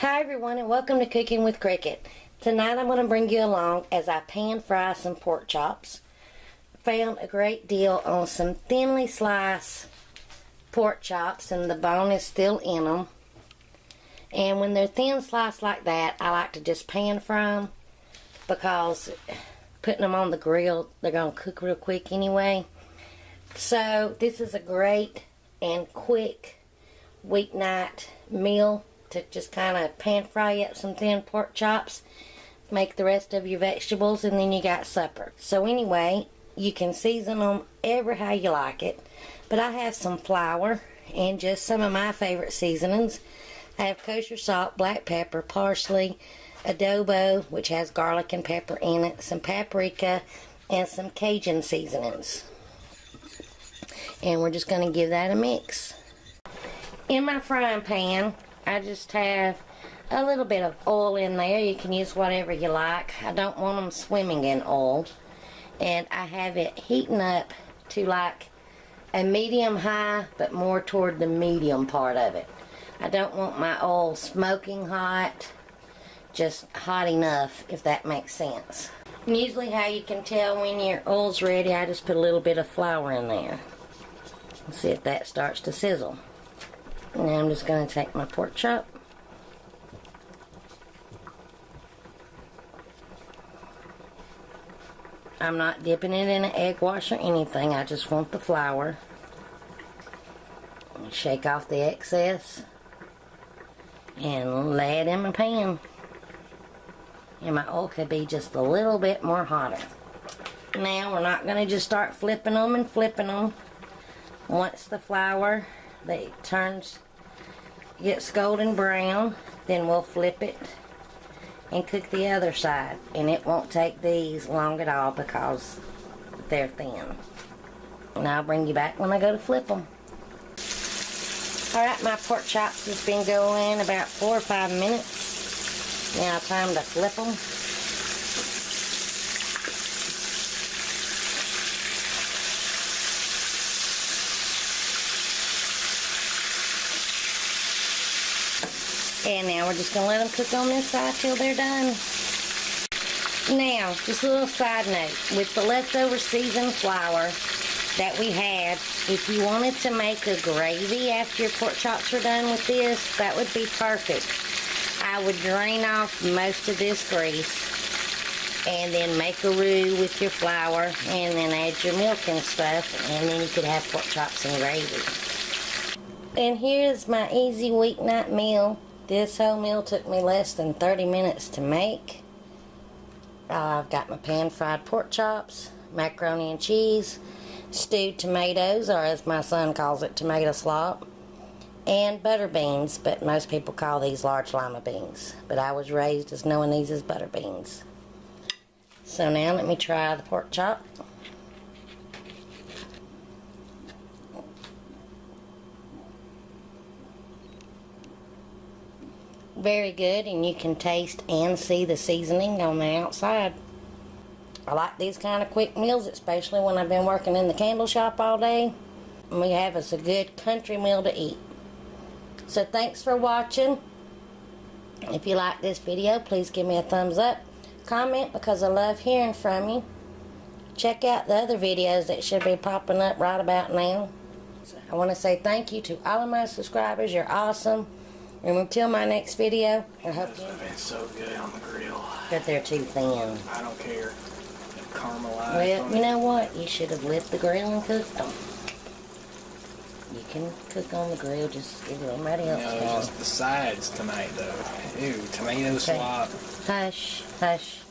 Hi everyone, and welcome to Cooking with Cricket. Tonight I'm going to bring you along as I pan fry some pork chops. Found a great deal on some thinly sliced pork chops and the bone is still in them. And when they're thin sliced like that, I like to just pan fry them because putting them on the grill, they're going to cook real quick anyway. So this is a great and quick weeknight meal to just kind of pan fry up some thin pork chops, make the rest of your vegetables, and then you got supper. So anyway, you can season them ever how you like it, but I have some flour and just some of my favorite seasonings. I have kosher salt, black pepper, parsley, adobo, which has garlic and pepper in it, some paprika, and some Cajun seasonings. And we're just going to give that a mix. In my frying pan, I just have a little bit of oil in there. You can use whatever you like. I don't want them swimming in oil. And I have it heating up to like a medium high, but more toward the medium part of it. I don't want my oil smoking hot, just hot enough, if that makes sense. And usually how you can tell when your oil's ready, I just put a little bit of flour in there. Let's see if that starts to sizzle. Now I'm just going to take my pork chop. I'm not dipping it in an egg wash or anything. I just want the flour. Shake off the excess and lay it in my pan. And my oil could be just a little bit more hotter. Now we're not going to just start flipping them and flipping them. Once the flour gets golden brown, then we'll flip it and cook the other side. And it won't take these long at all because they're thin. And I'll bring you back when I go to flip them. Alright, my pork chops has been going about 4 or 5 minutes. Now time to flip them. And now we're just going to let them cook on this side till they're done. Now, just a little side note. With the leftover seasoned flour that we had, if you wanted to make a gravy after your pork chops were done with this, that would be perfect. I would drain off most of this grease and then make a roux with your flour and then add your milk and stuff, and then you could have pork chops and gravy. And here's my easy weeknight meal. This whole meal took me less than 30 minutes to make. I've got my pan-fried pork chops, macaroni and cheese, stewed tomatoes, or as my son calls it, tomato slop, and butter beans, but most people call these large lima beans. But I was raised as knowing these as butter beans. So now let me try the pork chop. Very good, and you can taste and see the seasoning on the outside. I like these kind of quick meals, especially when I've been working in the candle shop all day. And we have us a good country meal to eat. So thanks for watching. If you like this video, please give me a thumbs up. Comment, because I love hearing from you. Check out the other videos that should be popping up right about now. I want to say thank you to all of my subscribers. You're awesome. And until my next video, I hope you... It's so good on the grill. But they're too thin. I don't care. Caramelized. Well, you know what? You should have lit the grill and cooked them. You can cook on the grill, just give everybody else time. Just the sides tonight, though. Ew, tomato slop. Hush, hush.